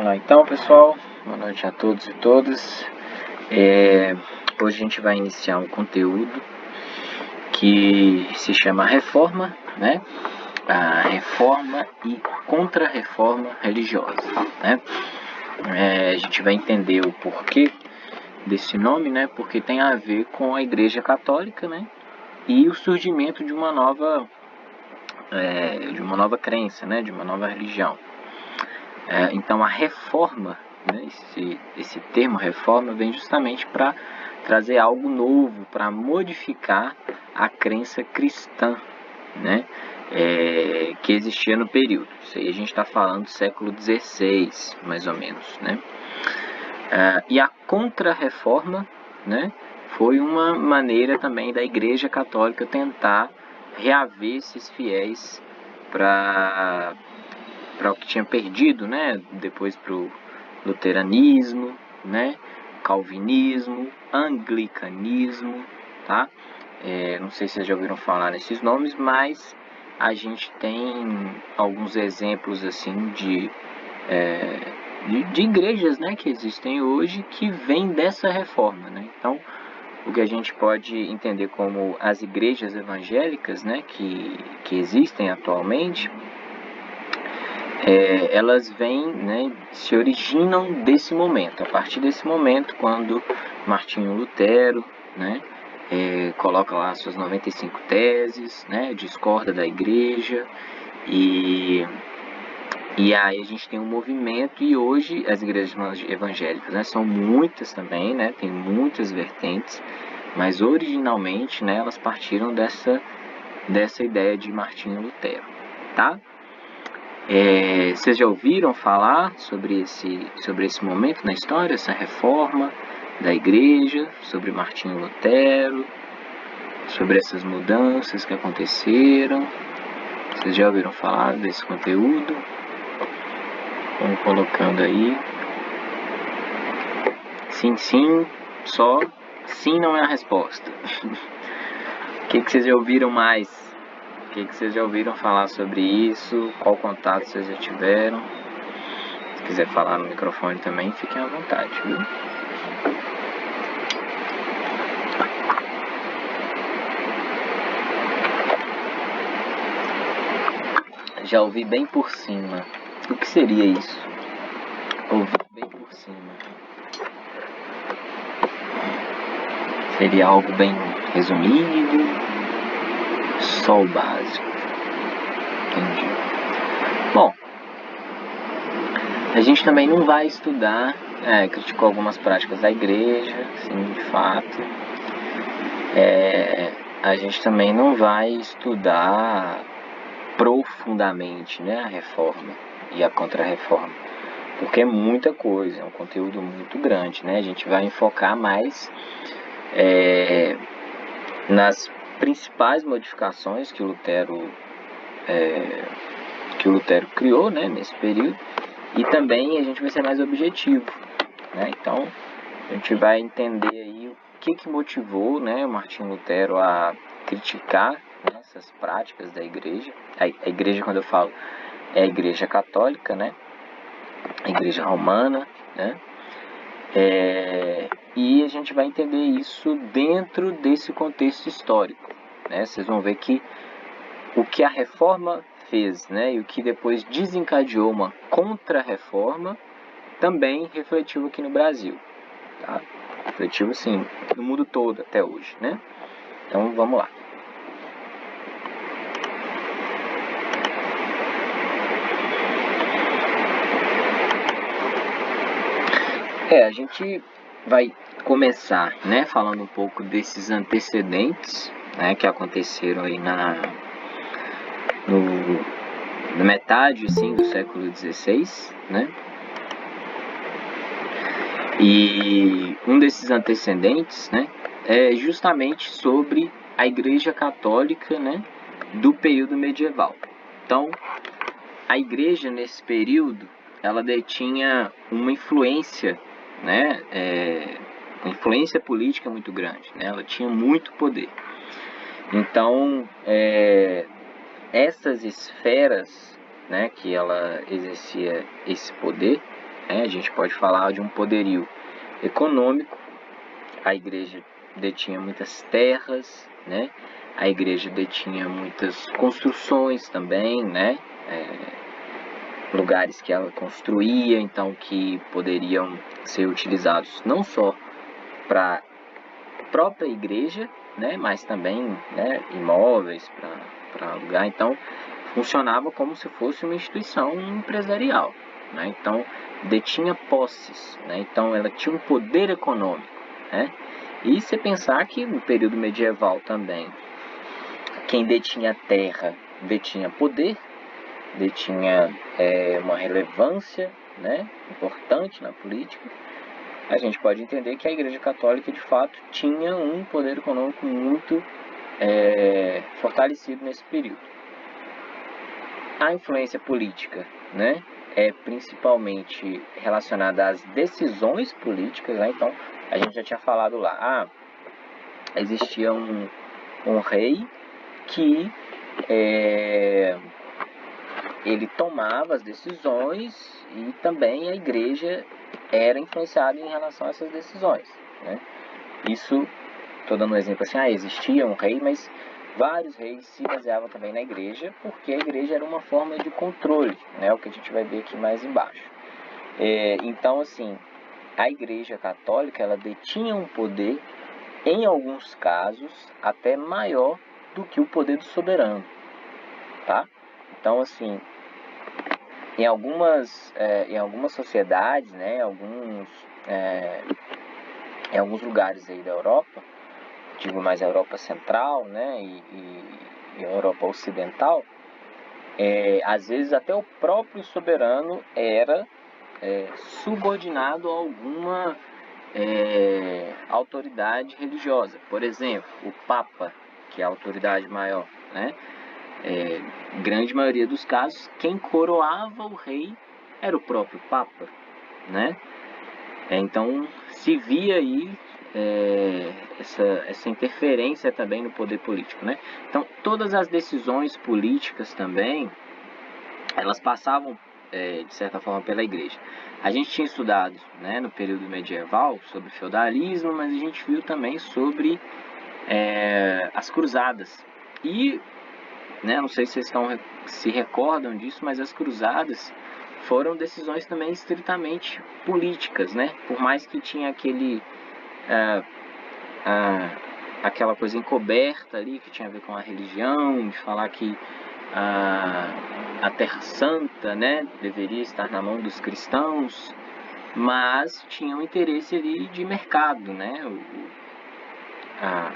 Vamos lá então, pessoal. Boa noite a todos e todas. Hoje a gente vai iniciar um conteúdo que se chama Reforma, né? A Reforma e Contra-Reforma Religiosa, né? A gente vai entender o porquê desse nome, né? Porque tem a ver com a Igreja Católica, né? E o surgimento de uma nova crença, né? De uma nova religião. Então a reforma, né, esse termo reforma vem justamente para trazer algo novo, para modificar a crença cristã, né, que existia no período. Isso aí a gente está falando do século XVI, mais ou menos, né. E a contra-reforma, né, foi uma maneira também da Igreja Católica tentar reaver esses fiéis para o que tinha perdido, né? Depois para o luteranismo, né? Calvinismo, anglicanismo, tá? Não sei se vocês já ouviram falar nesses nomes, mas a gente tem alguns exemplos assim de igrejas, né, que existem hoje que vêm dessa reforma, né? Então, o que a gente pode entender como as igrejas evangélicas, né, que existem atualmente, elas vêm, né, se originam desse momento, a partir desse momento, quando Martinho Lutero, né, coloca lá suas 95 teses, né, discorda da igreja, e aí a gente tem um movimento, e hoje as igrejas evangélicas, né, são muitas também, né, tem muitas vertentes, mas originalmente, né, elas partiram dessa ideia de Martinho Lutero, tá? Vocês já ouviram falar sobre esse momento na história, essa reforma da igreja, sobre Martinho Lutero, sobre essas mudanças que aconteceram? Vocês já ouviram falar desse conteúdo? Vamos colocando aí. Sim, sim, só sim não é a resposta. O que vocês já ouviram mais? O que vocês já ouviram falar sobre isso? Qual contato vocês já tiveram? Se quiser falar no microfone também, fiquem à vontade, viu? Já ouvi bem por cima. O que seria isso? Ouvir bem por cima. Seria algo bem resumido? Só o básico. Entendi. Bom, a gente também não vai estudar, criticou algumas práticas da igreja, sim, de fato. A gente também não vai estudar profundamente, né, a reforma e a contra-reforma, porque é muita coisa, é um conteúdo muito grande, né? A gente vai enfocar mais nas principais modificações que o Lutero criou, né, nesse período, e também a gente vai ser mais objetivo, né? Então a gente vai entender aí o que motivou, né, o Martinho Lutero a criticar, né, essas práticas da igreja. A igreja, quando eu falo, é a igreja católica, né, a igreja romana, né, e a gente vai entender isso dentro desse contexto histórico, né? Vocês vão ver que o que a reforma fez, né, e o que depois desencadeou uma contra-reforma também refletiu aqui no Brasil, tá? Refletiu, sim, no mundo todo até hoje, né? Então, vamos lá. A gente vai começar, né, falando um pouco desses antecedentes, né, que aconteceram aí na metade, assim, do século XVI, né? E um desses antecedentes, né, é justamente sobre a Igreja Católica, né, do período medieval. Então, a Igreja nesse período, ela detinha uma influência, né, uma influência política muito grande, né? Ela tinha muito poder. Então, essas esferas, né, que ela exercia esse poder, né? A gente pode falar de um poderio econômico. A igreja detinha muitas terras, né? A igreja detinha muitas construções também, né? Lugares que ela construía, então que poderiam ser utilizados não só para a própria igreja, né? Mas também, né, imóveis para alugar. Então funcionava como se fosse uma instituição empresarial, né? Então detinha posses, né? Então ela tinha um poder econômico, né? E se pensar que no período medieval também, quem detinha terra detinha poder, detinha uma relevância, né, importante na política, a gente pode entender que a Igreja Católica de fato tinha um poder econômico muito fortalecido nesse período. A influência política, né, é principalmente relacionada às decisões políticas, né? Então a gente já tinha falado lá, existia um rei que ele tomava as decisões e também a igreja era influenciada em relação a essas decisões, né? Isso, estou dando um exemplo assim, existia um rei, mas vários reis se baseavam também na igreja, porque a igreja era uma forma de controle, né? O que a gente vai ver aqui mais embaixo. Então, assim, a igreja católica, ela detinha um poder, em alguns casos, até maior do que o poder do soberano, tá? Então, assim, em algumas sociedades, né, em alguns lugares aí da Europa, digo mais a Europa Central, né, e a Europa Ocidental, às vezes até o próprio soberano era subordinado a alguma autoridade religiosa. Por exemplo, o Papa, que é a autoridade maior, né? Grande maioria dos casos, quem coroava o rei era o próprio Papa, né? Então se via aí essa interferência também no poder político, né? Então todas as decisões políticas também, elas passavam de certa forma pela igreja. A gente tinha estudado, né, no período medieval sobre feudalismo, mas a gente viu também sobre as cruzadas. E, né, não sei se vocês se recordam disso, mas as cruzadas foram decisões também estritamente políticas, né? Por mais que tinha aquela coisa encoberta ali que tinha a ver com a religião, de falar que a Terra Santa, né, deveria estar na mão dos cristãos, mas tinha um interesse ali de mercado, né?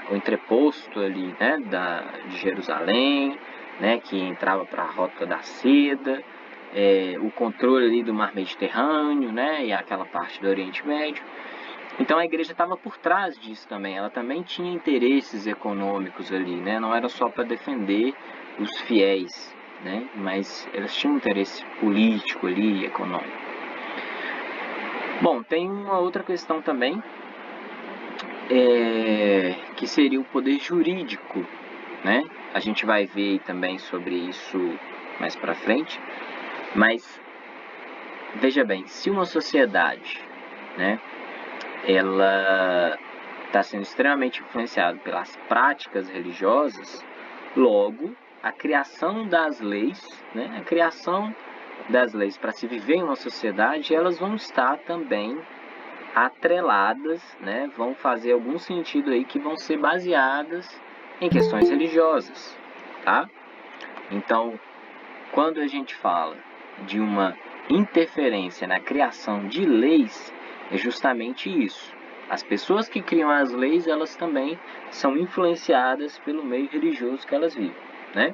O entreposto ali, né, de Jerusalém, né, que entrava para a Rota da Seda, o controle ali do Mar Mediterrâneo, né, e aquela parte do Oriente Médio. Então a igreja estava por trás disso também, ela também tinha interesses econômicos ali, né, não era só para defender os fiéis, né, mas elas tinham interesse político ali, econômico. Bom, tem uma outra questão também, que seria o poder jurídico, né? A gente vai ver também sobre isso mais para frente, mas veja bem, se uma sociedade, né, ela está sendo extremamente influenciada pelas práticas religiosas, logo a criação das leis, né, a criação das leis para se viver em uma sociedade, elas vão estar também atreladas, né, vão fazer algum sentido aí que vão ser baseadas em questões religiosas, tá? Então, quando a gente fala de uma interferência na criação de leis, é justamente isso. As pessoas que criam as leis, elas também são influenciadas pelo meio religioso que elas vivem, né?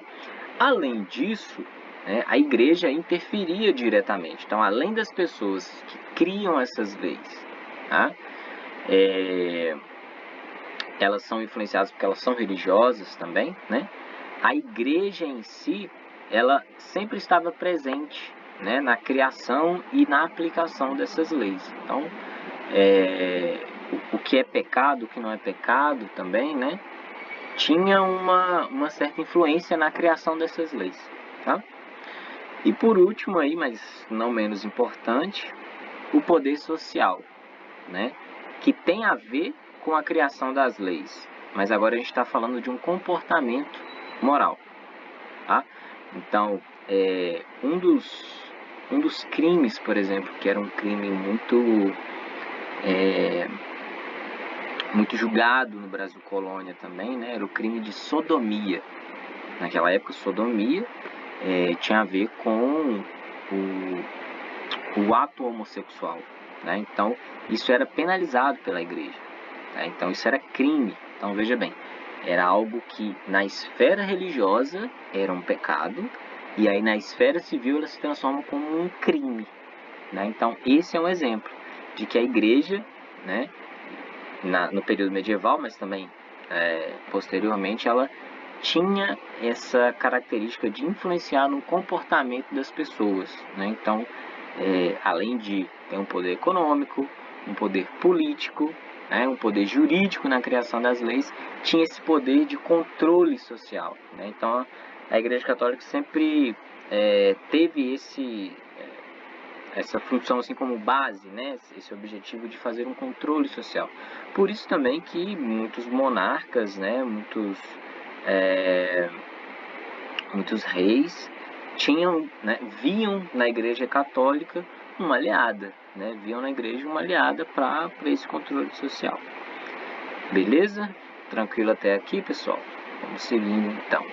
Além disso, né, a igreja interferia diretamente. Então, além das pessoas que criam essas leis, tá? Elas são influenciadas porque elas são religiosas também, né? A igreja em si, ela sempre estava presente, né, na criação e na aplicação dessas leis. Então, o que é pecado, o que não é pecado também, né, tinha uma certa influência na criação dessas leis, tá? E por último aí, mas não menos importante, o poder social, né, que tem a ver com a criação das leis, mas agora a gente está falando de um comportamento moral, tá? Então, um dos crimes, por exemplo, que era um crime muito julgado no Brasil colônia também, né, era o crime de sodomia. Naquela época, sodomia tinha a ver com o ato homossexual, né? Então, isso era penalizado pela igreja, tá? Então, isso era crime. Então, veja bem, era algo que na esfera religiosa era um pecado, e aí na esfera civil ela se transforma como um crime, né? Então, esse é um exemplo de que a igreja, né, no período medieval, mas também posteriormente, ela tinha essa característica de influenciar no comportamento das pessoas, né? Então, além de ter um poder econômico, um poder político, né, um poder jurídico na criação das leis, tinha esse poder de controle social, né? Então, a Igreja Católica sempre teve essa função assim como base, né, esse objetivo de fazer um controle social. Por isso também que muitos monarcas, né, muitos reis tinham, né, viam na Igreja Católica uma aliada, né, viam na Igreja uma aliada para esse controle social. Beleza? Tranquilo até aqui, pessoal? Vamos seguindo então.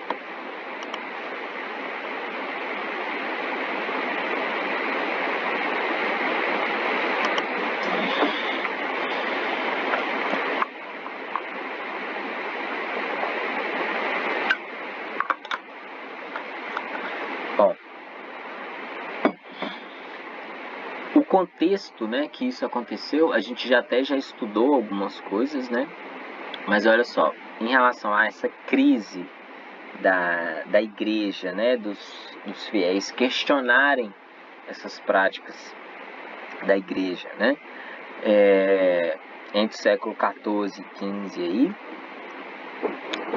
Bom, o contexto, né, que isso aconteceu, a gente já estudou algumas coisas, né? Mas olha só, em relação a essa crise da igreja, né, dos fiéis questionarem essas práticas da igreja, né, entre o século XIV e XV aí,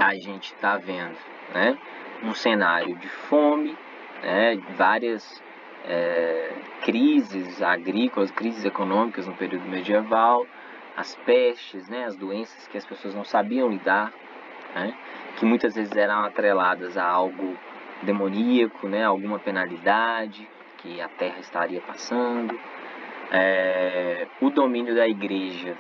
a gente está vendo, né, um cenário de fome, né, várias crises agrícolas, crises econômicas no período medieval, as pestes, né, as doenças que as pessoas não sabiam lidar, né, que muitas vezes eram atreladas a algo demoníaco, né, alguma penalidade que a terra estaria passando, o domínio da igreja,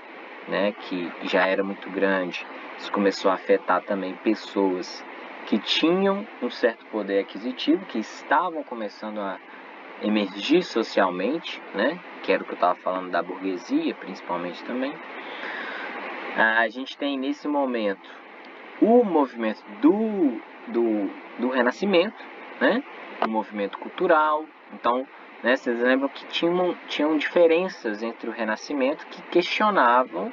né, que já era muito grande. Isso começou a afetar também pessoas que tinham um certo poder aquisitivo, que estavam começando a emergir socialmente, né, que era o que eu estava falando da burguesia, principalmente também. A gente tem nesse momento o movimento do Renascimento, né, o movimento cultural. Então, né, vocês lembram que tinham diferenças entre o Renascimento que questionavam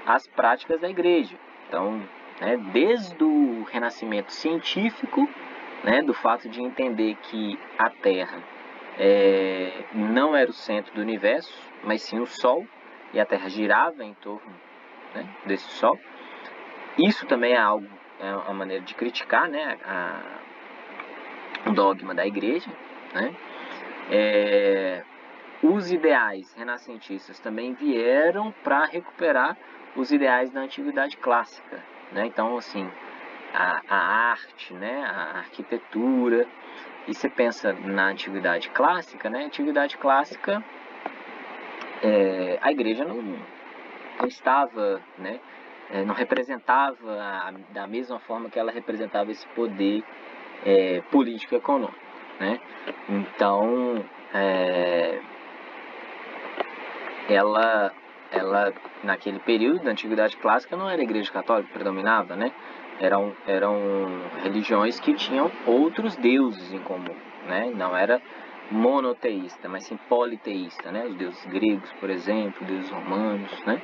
as práticas da igreja. Então, né, desde o Renascimento científico, né, do fato de entender que a Terra não era o centro do universo, mas sim o Sol, e a Terra girava em torno, né, desse Sol. Isso também é uma maneira de criticar, né, o dogma da igreja, né? Os ideais renascentistas também vieram para recuperar os ideais da antiguidade clássica, né? Então, assim, a arte, né, a arquitetura. E você pensa na antiguidade clássica, né? Antiguidade clássica, a igreja não estava, né, não representava da mesma forma que ela representava esse poder político e econômico, né? Então, ela naquele período da antiguidade clássica não era a igreja católica que predominava, né? Eram religiões que tinham outros deuses em comum, né? Não era monoteísta, mas sim politeísta, né? Os deuses gregos, por exemplo, os deuses romanos, né?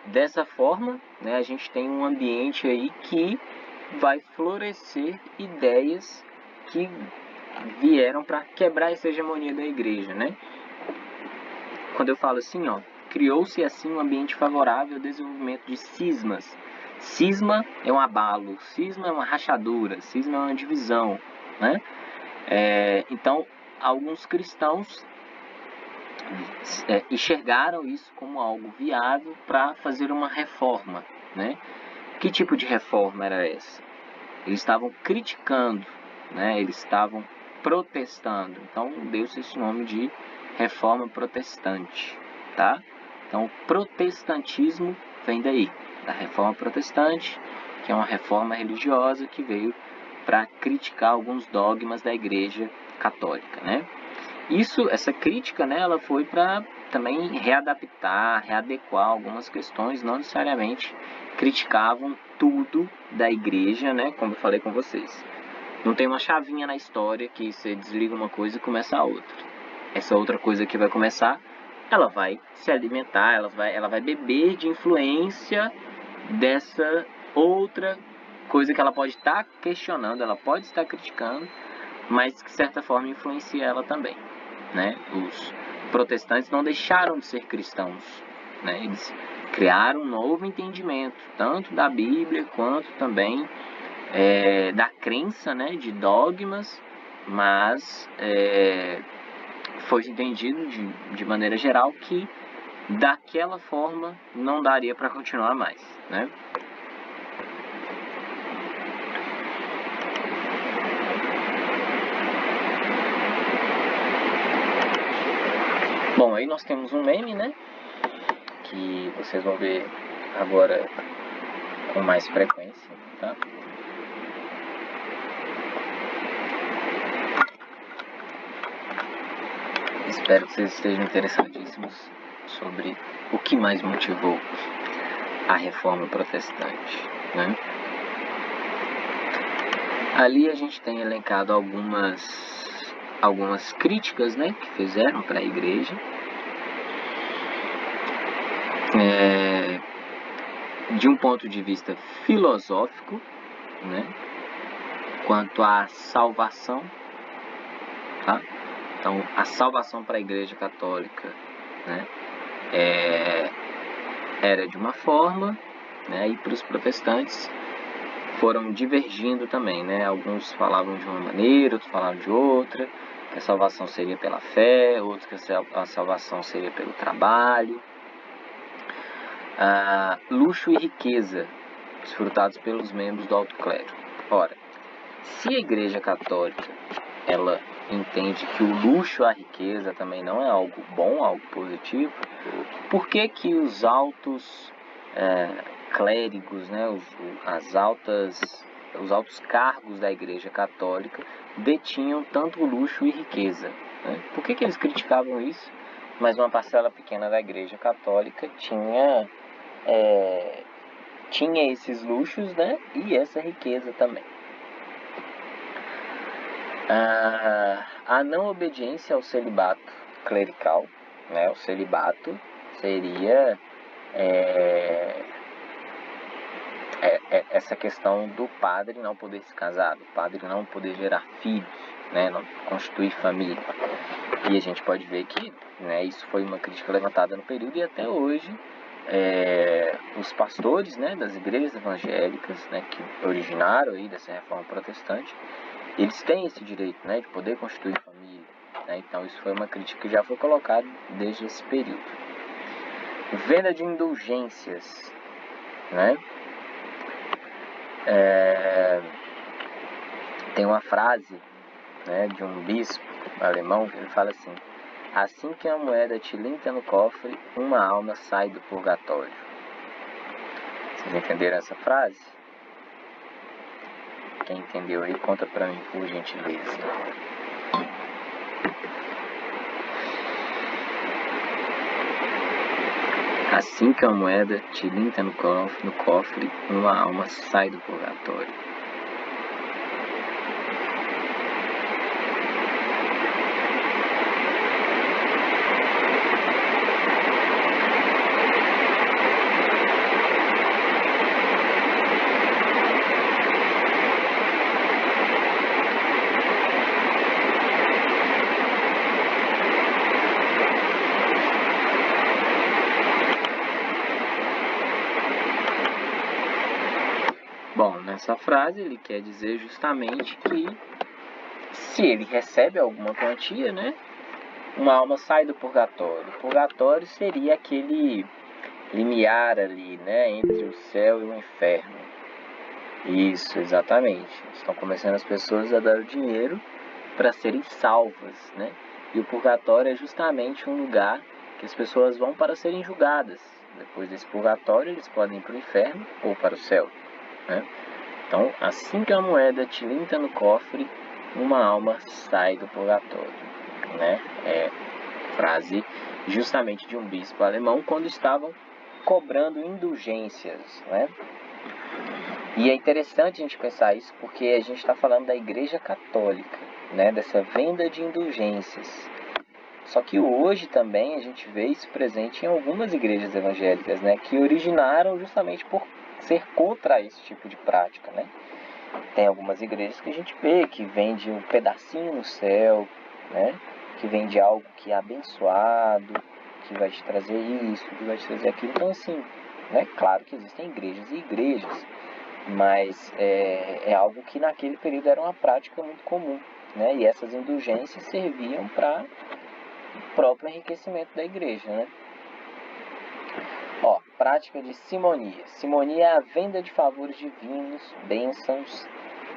Dessa forma, né, a gente tem um ambiente aí que vai florescer ideias que vieram para quebrar essa hegemonia da igreja, né? Quando eu falo assim, criou-se assim um ambiente favorável ao desenvolvimento de cismas. Cisma é um abalo, cisma é uma rachadura, cisma é uma divisão, né? Então, alguns cristãos enxergaram isso como algo viável para fazer uma reforma, né? Que tipo de reforma era essa? Eles estavam criticando, né? Eles estavam protestando. Então, deu-se esse nome de reforma protestante, tá? Então, o protestantismo vem daí, da reforma protestante, que é uma reforma religiosa que veio para criticar alguns dogmas da Igreja Católica, né? Essa crítica, né, ela foi para também readequar algumas questões, não necessariamente criticavam tudo da igreja, né, como eu falei com vocês. Não tem uma chavinha na história que você desliga uma coisa e começa a outra. Essa outra coisa que vai começar, ela vai se alimentar, ela vai beber de influência dessa outra coisa que ela pode estar questionando, ela pode estar criticando, mas que de certa forma influencia ela também, né? Os protestantes não deixaram de ser cristãos, né? Eles criaram um novo entendimento, tanto da Bíblia quanto também da crença, né? De dogmas, mas foi entendido de maneira geral que daquela forma não daria para continuar mais, né? Bom, aí nós temos um meme, né? Que vocês vão ver agora com mais frequência, tá? Espero que vocês estejam interessadíssimos sobre o que mais motivou a reforma protestante, né? Ali a gente tem elencado algumas críticas, né, que fizeram para a igreja, de um ponto de vista filosófico, né, quanto à salvação, tá? Então, a salvação para a igreja católica, né, era de uma forma, né, e para os protestantes foram divergindo também, né? Alguns falavam de uma maneira, outros falavam de outra, que a salvação seria pela fé, outros que a salvação seria pelo trabalho. Luxo e riqueza desfrutados pelos membros do alto clero. Ora, se a Igreja Católica ela entende que o luxo e a riqueza também não é algo bom, algo positivo, por que que os altos clérigos, né, os altos cargos da Igreja Católica detinham tanto luxo e riqueza, né? Por que que eles criticavam isso? Mas uma parcela pequena da Igreja Católica tinha esses luxos, né, e essa riqueza também. A não obediência ao celibato clerical, né, o celibato seria essa questão do padre não poder se casar, do padre não poder gerar filhos, né, não constituir família. E a gente pode ver que, né, isso foi uma crítica levantada no período e até hoje os pastores, né, das igrejas evangélicas, né, que originaram aí dessa reforma protestante, eles têm esse direito, né, de poder constituir família, né? Então isso foi uma crítica que já foi colocada desde esse período. Venda de indulgências, né? Tem uma frase, né, de um bispo alemão que ele fala assim: assim que a moeda tilinta no cofre, uma alma sai do purgatório. Vocês entenderam essa frase? Quem entendeu aí, conta pra mim, por gentileza. Assim que a moeda tilinta no cofre, uma alma sai do purgatório. Bom, nessa frase ele quer dizer justamente que se ele recebe alguma quantia, né, uma alma sai do purgatório? O purgatório seria aquele limiar ali, né, entre o céu e o inferno. Isso, exatamente. Estão começando as pessoas a dar o dinheiro para serem salvas, né? E o purgatório é justamente um lugar que as pessoas vão para serem julgadas. Depois desse purgatório, eles podem ir para o inferno ou para o céu, né? Então, assim que a moeda tilinta no cofre, uma alma sai do purgatório, né? É frase justamente de um bispo alemão quando estavam cobrando indulgências, né? E é interessante a gente pensar isso porque a gente está falando da Igreja Católica, né? Dessa venda de indulgências. Só que hoje também a gente vê isso presente em algumas igrejas evangélicas, né? Que originaram justamente por ser contra esse tipo de prática, né? Tem algumas igrejas que a gente vê que vende um pedacinho no céu, né? Que vende algo que é abençoado, que vai te trazer isso, que vai te trazer aquilo. Então, assim, né? Claro que existem igrejas e igrejas, mas é algo que naquele período era uma prática muito comum, né? E essas indulgências serviam para o próprio enriquecimento da igreja, né? Ó, prática de simonia. Simonia é a venda de favores divinos, bênçãos,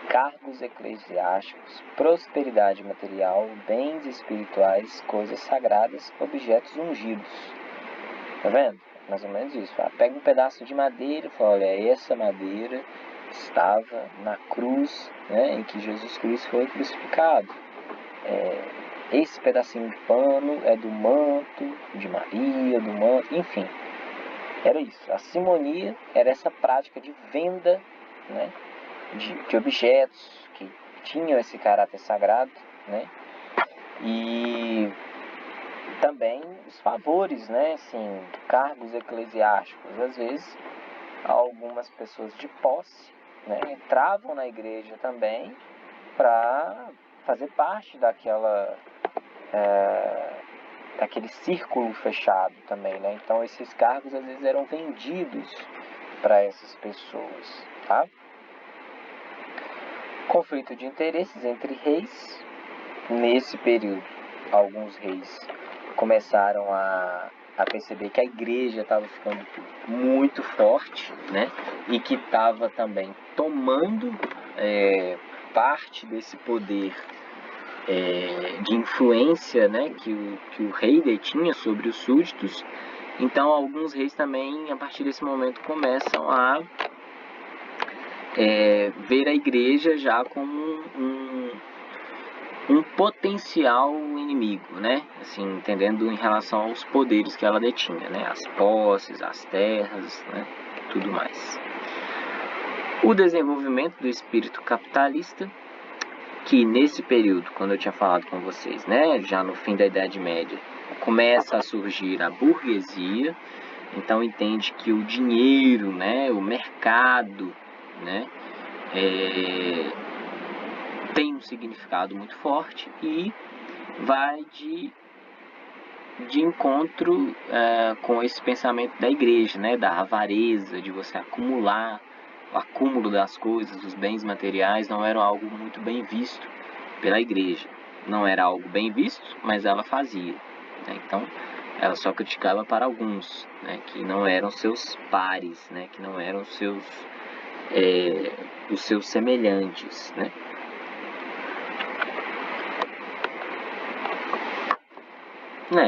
cargos eclesiásticos, prosperidade material, bens espirituais, coisas sagradas, objetos ungidos. Tá vendo? Mais ou menos isso. Pega um pedaço de madeira e fala, olha, essa madeira estava na cruz, né, em que Jesus Cristo foi crucificado. Esse pedacinho de pano é do manto de Maria, do manto, enfim. Era isso. A simonia era essa prática de venda, né, de objetos que tinham esse caráter sagrado, né, e também os favores, né, assim, cargos eclesiásticos. Às vezes, algumas pessoas de posse, né, entravam na igreja também para fazer parte daquele círculo fechado também, né? Então esses cargos às vezes eram vendidos para essas pessoas, tá? Conflito de interesses entre reis. Nesse período, alguns reis começaram a perceber que a igreja estava ficando muito forte, né? E que estava também tomando parte desse poder de influência, né, que o rei detinha sobre os súditos. Então, alguns reis também, a partir desse momento, começam a ver a igreja já como um potencial inimigo, né? Assim, entendendo em relação aos poderes que ela detinha, né? As posses, as terras, né? Tudo mais. O desenvolvimento do espírito capitalista, que nesse período, quando eu tinha falado com vocês, né? Já no fim da Idade Média, começa a surgir a burguesia. Então entende que o dinheiro, né? O mercado, né? Tem um significado muito forte e vai de encontro com esse pensamento da igreja, né, da avareza, de você acumular, o acúmulo das coisas, dos bens materiais, não era algo muito bem visto pela igreja. Não era algo bem visto, mas ela fazia, né? Então, ela só criticava para alguns, né, que não eram seus pares, né, que não eram os seus semelhantes, né?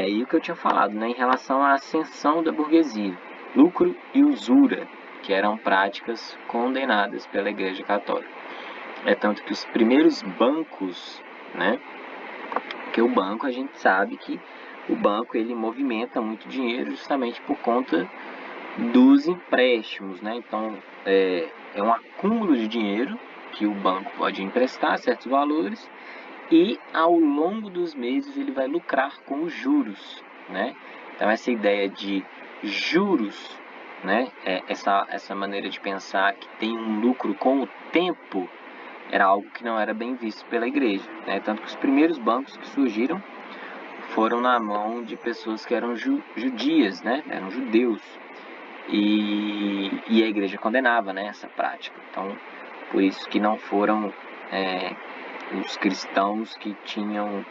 E o que eu tinha falado, né, em relação à ascensão da burguesia, lucro e usura, que eram práticas condenadas pela Igreja Católica. É tanto que os primeiros bancos, né, que o banco, a gente sabe que o banco ele movimenta muito dinheiro justamente por conta dos empréstimos, né? Então é um acúmulo de dinheiro que o banco pode emprestar certos valores e ao longo dos meses ele vai lucrar com os juros, né? Então essa ideia de juros, né? Essa maneira de pensar que tem um lucro com o tempo era algo que não era bem visto pela igreja, né? Tanto que os primeiros bancos que surgiram foram na mão de pessoas que eram judias, né? Eram judeus. E a igreja condenava, né, essa prática. Então, por isso que não foram os cristãos que tinham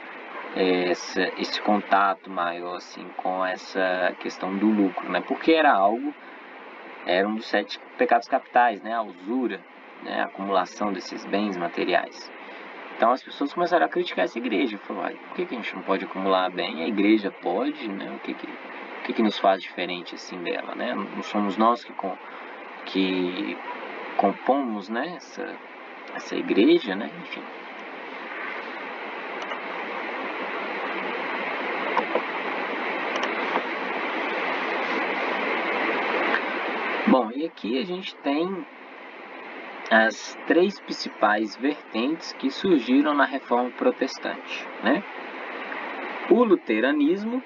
esse contato maior assim, com essa questão do lucro, né? Porque era um dos 7 pecados capitais, né? A usura, né? A acumulação desses bens materiais. Então as pessoas começaram a criticar essa igreja. Falaram, por que a gente não pode acumular bem? A igreja pode, né? O que nos faz diferente assim dela, né? Não somos nós que compomos, né? Essa igreja, né? Enfim. Bom, e aqui a gente tem as 3 principais vertentes que surgiram na Reforma Protestante, né? O luteranismo,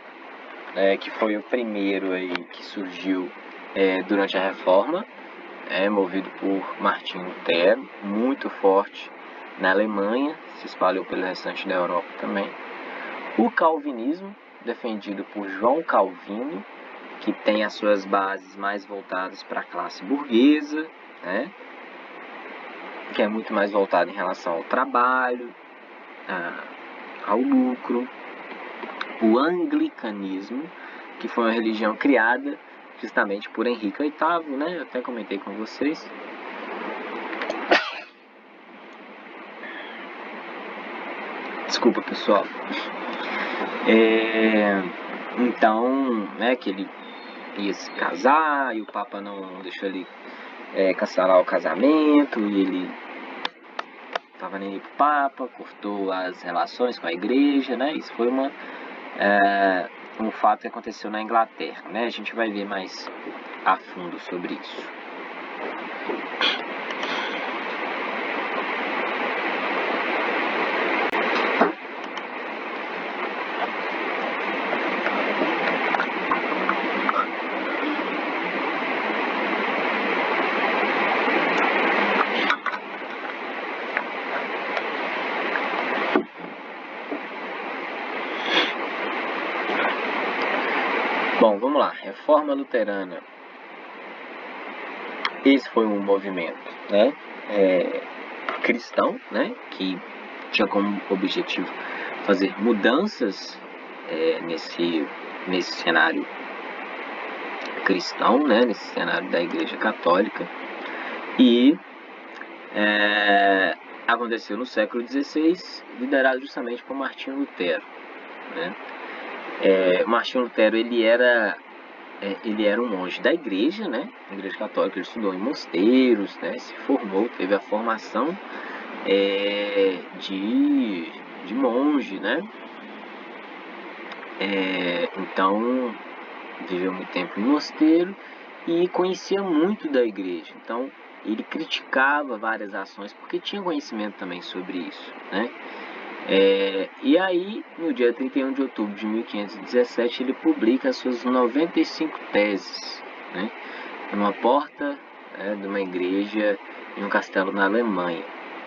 que foi o primeiro aí que surgiu durante a Reforma, movido por Martinho Lutero, muito forte na Alemanha, se espalhou pelo restante da Europa também. O calvinismo, defendido por João Calvino, que tem as suas bases mais voltadas para a classe burguesa, né? Que é muito mais voltado em relação ao trabalho, ao lucro. O anglicanismo, que foi uma religião criada justamente por Henrique VIII, né? Eu até comentei com vocês. Desculpa, pessoal. Então, né, que ele ia se casar e o Papa não deixou ele cancelar o casamento, e ele estava nem aí pro Papa, cortou as relações com a igreja, né? Isso foi um fato que aconteceu na Inglaterra, né? A gente vai ver mais a fundo sobre isso. Bom, vamos lá. Reforma Luterana. Esse foi um movimento, né, cristão, né, que tinha como objetivo fazer mudanças nesse cenário cristão, né, nesse cenário da Igreja Católica, e aconteceu no século XVI, liderado justamente por Martinho Lutero, né. Martinho Lutero, ele era um monge da igreja, né? Na igreja católica, ele estudou em mosteiros, né? Se formou, teve a formação de monge, né? Então, viveu muito tempo em mosteiro e conhecia muito da igreja. Então, ele criticava várias ações porque tinha conhecimento também sobre isso, né? E aí, no dia 31 de outubro de 1517, ele publica as suas 95 teses, né, numa porta de uma igreja em um castelo na Alemanha,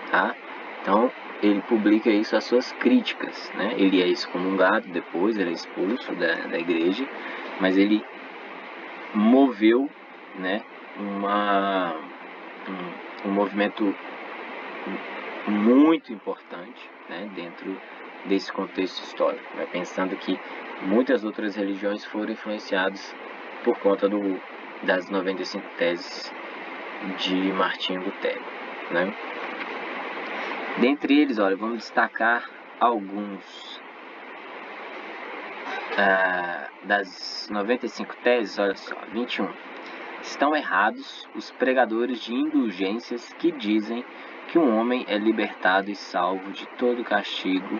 tá? Então, ele publica isso, as suas críticas, né? Ele é excomungado depois, ele é expulso da igreja, mas ele moveu, né, um movimento muito importante, né, dentro desse contexto histórico, né, pensando que muitas outras religiões foram influenciadas por conta das 95 teses de Martinho Lutero, né. Dentre eles, olha, vamos destacar alguns das 95 teses, olha só, 21. Estão errados os pregadores de indulgências que dizem que um homem é libertado e salvo de todo castigo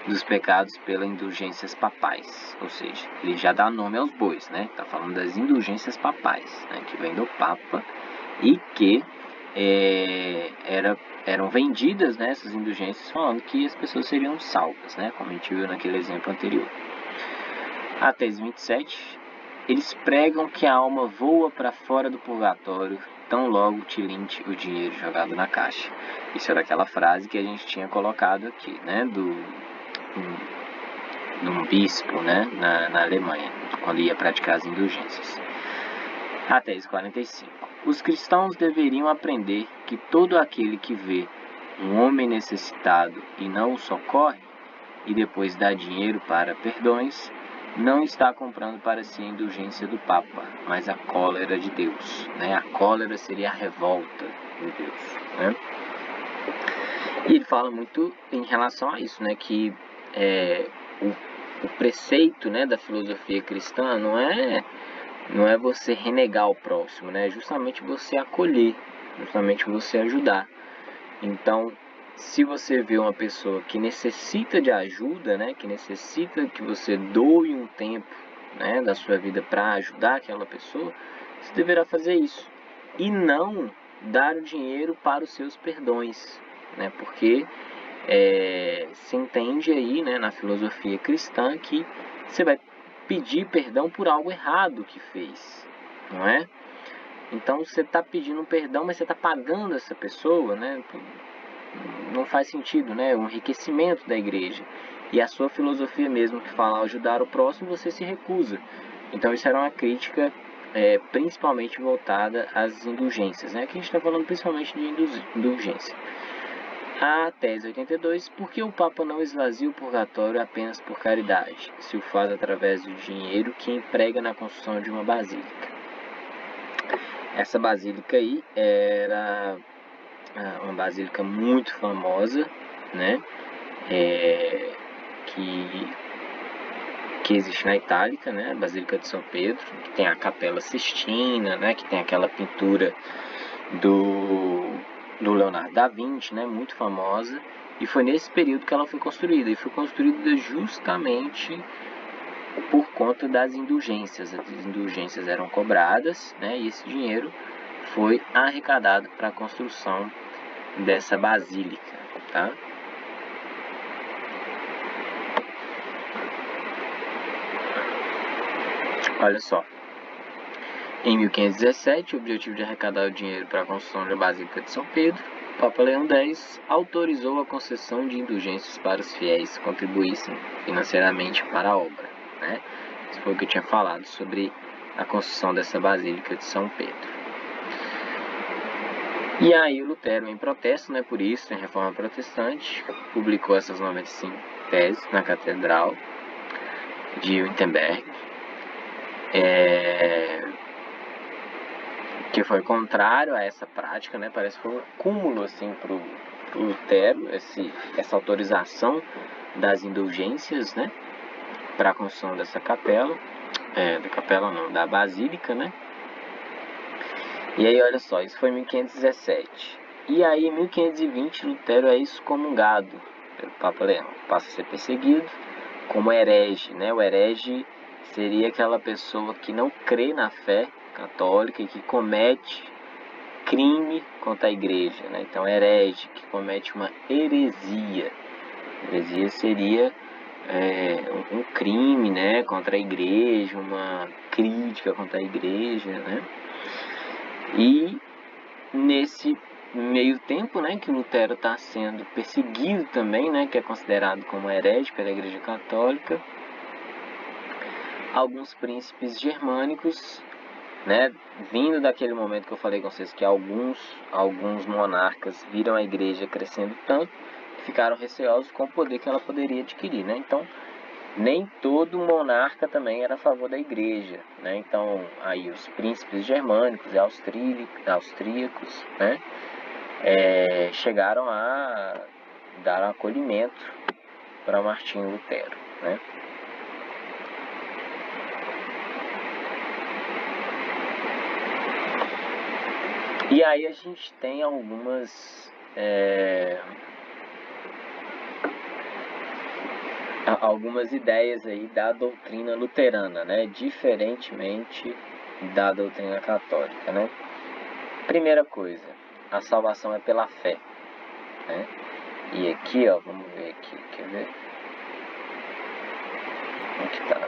dos pecados pelas indulgências papais. Ou seja, ele já dá nome aos bois, né? Está falando das indulgências papais, né? Que vem do Papa e que eram vendidas, né, essas indulgências, falando que as pessoas seriam salvas, né? Como a gente viu naquele exemplo anterior. A tese 27, eles pregam que a alma voa para fora do purgatório tão logo tilinte o dinheiro jogado na caixa. Isso era aquela frase que a gente tinha colocado aqui, né, de um bispo, né, na Alemanha, quando ia praticar as indulgências. A tese 45. Os cristãos deveriam aprender que todo aquele que vê um homem necessitado e não o socorre, e depois dá dinheiro para perdões, não está comprando para si a indulgência do Papa, mas a cólera de Deus, né? A cólera seria a revolta de Deus, né? E ele fala muito em relação a isso, né? Que o preceito, né, da filosofia cristã não é você renegar o próximo, né? É justamente você acolher, justamente você ajudar. Então, se você vê uma pessoa que necessita de ajuda, né, que necessita que você doe um tempo, né, da sua vida para ajudar aquela pessoa, você deverá fazer isso. E não dar o dinheiro para os seus perdões, né, porque se entende aí, né, na filosofia cristã que você vai pedir perdão por algo errado que fez, não é? Então você está pedindo um perdão, mas você está pagando essa pessoa, né? Não faz sentido, né? O enriquecimento da igreja. E a sua filosofia mesmo que fala ajudar o próximo, você se recusa. Então isso era uma crítica principalmente voltada às indulgências, né? Aqui a gente está falando principalmente de indulgência. A tese 82, por que o Papa não esvazia o purgatório apenas por caridade, se o faz através do dinheiro que emprega na construção de uma basílica? Essa basílica aí era uma basílica muito famosa, né, que existe na Itália, né, a Basílica de São Pedro, que tem a Capela Sistina, né, que tem aquela pintura do Leonardo da Vinci, né, muito famosa, e foi nesse período que ela foi construída, e foi construída justamente por conta das indulgências. As indulgências eram cobradas, né, e esse dinheiro foi arrecadado para a construção dessa basílica, tá? Olha só, em 1517, o objetivo de arrecadar o dinheiro para a construção da Basílica de São Pedro, o Papa Leão X autorizou a concessão de indulgências para os fiéis que contribuíssem financeiramente para a obra, né? Isso foi o que eu tinha falado sobre a construção dessa Basílica de São Pedro. E aí o Lutero, em protesto, né, por isso, em Reforma Protestante, publicou essas 95 teses na Catedral de Wittenberg, que foi contrário a essa prática, né? Parece que foi um cúmulo assim para o Lutero, essa autorização das indulgências, né, para a construção dessa capela, da basílica, né? E aí, olha só, isso foi em 1517. E aí, em 1520, Lutero é excomungado pelo Papa Leão, passa a ser perseguido como herege, né? O herege seria aquela pessoa que não crê na fé católica e que comete crime contra a igreja, né? Então, herege, que comete uma heresia. Heresia seria um crime, né, contra a igreja, uma crítica contra a igreja, né? E nesse meio tempo, né, que Lutero está sendo perseguido também, né, que é considerado como herege pela Igreja Católica, alguns príncipes germânicos, né, vindo daquele momento que eu falei com vocês que alguns monarcas viram a igreja crescendo tanto que ficaram receosos com o poder que ela poderia adquirir, né? Então, nem todo monarca também era a favor da igreja, né? Então, aí os príncipes germânicos e austríacos, né, chegaram a dar um acolhimento para Martinho Lutero, né? E aí a gente tem algumas ideias aí da doutrina luterana, né? Diferentemente da doutrina católica, né? Primeira coisa, a salvação é pela fé, né? E aqui, ó, vamos ver aqui, quer ver? Onde tá?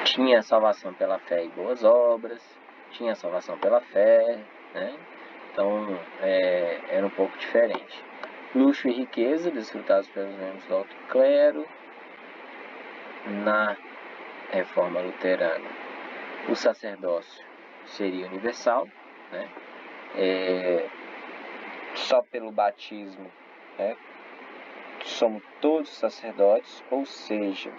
Tinha a salvação pela fé e boas obras, tinha a salvação pela fé, né? Então, era um pouco diferente. Luxo e riqueza, desfrutados pelos membros do alto clero, na Reforma Luterana. O sacerdócio seria universal, né? Só pelo batismo, né, somos todos sacerdotes, ou seja,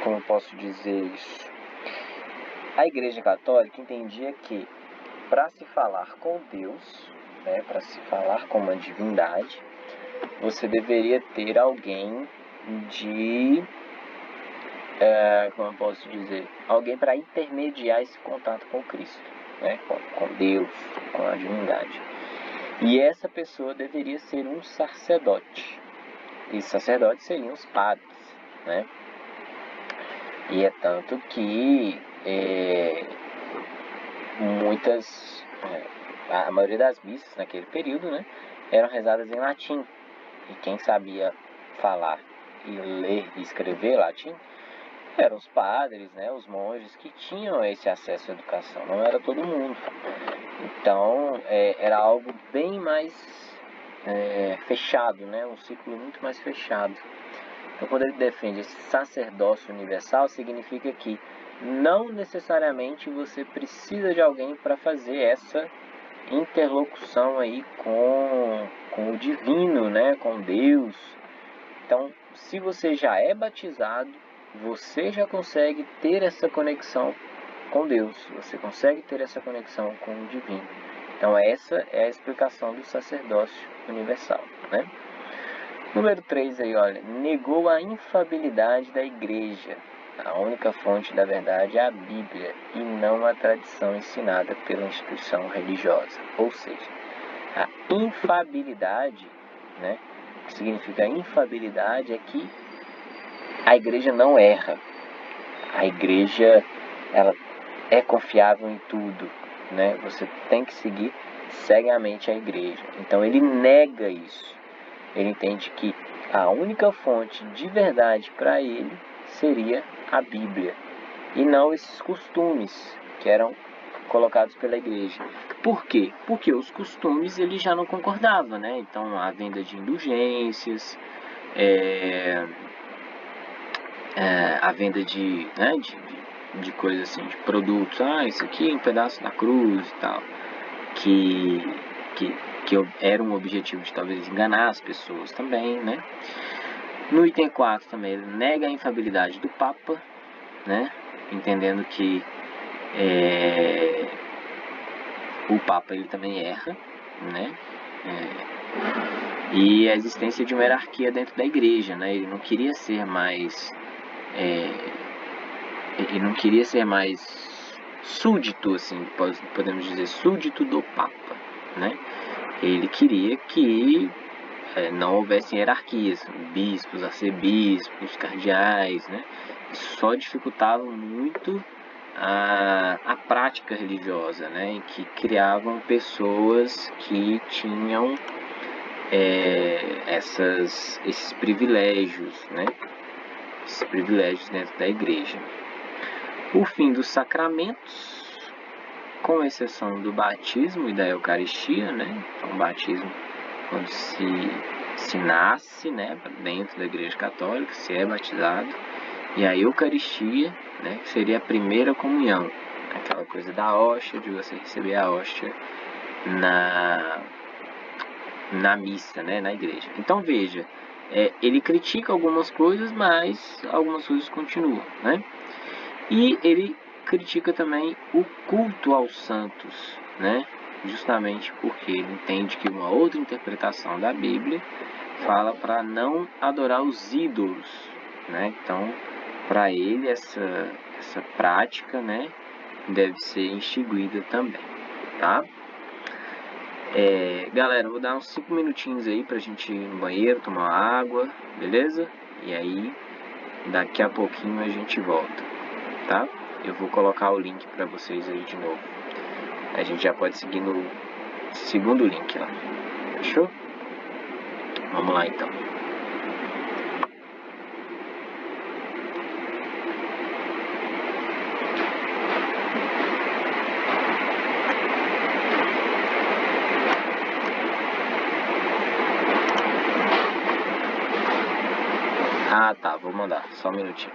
como eu posso dizer isso? A Igreja Católica entendia que para se falar com Deus, né, para se falar com uma divindade, você deveria ter alguém como eu posso dizer, alguém para intermediar esse contato com Cristo, né, com Deus, com a divindade. E essa pessoa deveria ser um sacerdote. E sacerdotes seriam os padres, né? E é tanto que a maioria das missas naquele período, né, eram rezadas em latim. E quem sabia falar e ler e escrever latim eram os padres, né, os monges que tinham esse acesso à educação. Não era todo mundo. Então, era algo bem mais fechado, né, um ciclo muito mais fechado. Então, quando ele defende esse sacerdócio universal, significa que não necessariamente você precisa de alguém para fazer essa interlocução aí com o divino, né, com Deus. Então, se você já é batizado, você já consegue ter essa conexão com Deus, você consegue ter essa conexão com o divino. Então, essa é a explicação do sacerdócio universal, né? Número 3 aí, olha, negou a infalibilidade da igreja. A única fonte da verdade é a Bíblia e não a tradição ensinada pela instituição religiosa. Ou seja, a infalibilidade, né, o que significa infalibilidade é que a igreja não erra. A igreja, ela é confiável em tudo, né? Você tem que seguir cegamente a igreja. Então ele nega isso. Ele entende que a única fonte de verdade para ele seria a Bíblia e não esses costumes que eram colocados pela igreja. Por quê? Porque os costumes ele já não concordava, né? Então a venda de indulgências, a venda de coisas assim, de produtos, isso aqui é um pedaço da cruz e tal, que era um objetivo de talvez enganar as pessoas também, né? No item 4 também, ele nega a infalibilidade do Papa, né? Entendendo que o Papa ele também erra, né? E a existência de uma hierarquia dentro da igreja, né? Ele não queria ser mais súdito, assim, podemos dizer, súdito do Papa, né? Ele queria que não houvesse hierarquias, bispos, arcebispos, cardeais, né? Só dificultavam muito a prática religiosa, né? E que criavam pessoas que tinham esses privilégios, né? Esses privilégios dentro da igreja. O fim dos sacramentos, com exceção do batismo e da Eucaristia, né? Então, o batismo, quando se nasce, né, dentro da Igreja Católica, se é batizado, e a Eucaristia, né, que seria a primeira comunhão, aquela coisa da hóstia, de você receber a hóstia na missa, né, na igreja. Então, veja, ele critica algumas coisas, mas algumas coisas continuam, né? E ele critica também o culto aos santos, né? Justamente porque ele entende que uma outra interpretação da Bíblia fala para não adorar os ídolos, né? Então, para ele essa prática, né, deve ser extinguida também, tá? Galera, eu vou dar uns 5 minutinhos aí pra gente ir no banheiro, tomar água, beleza? E aí, daqui a pouquinho a gente volta, tá? Eu vou colocar o link pra vocês aí de novo. A gente já pode seguir no segundo link lá. Fechou? Vamos lá então. Ah, tá, vou mandar. Só um minutinho.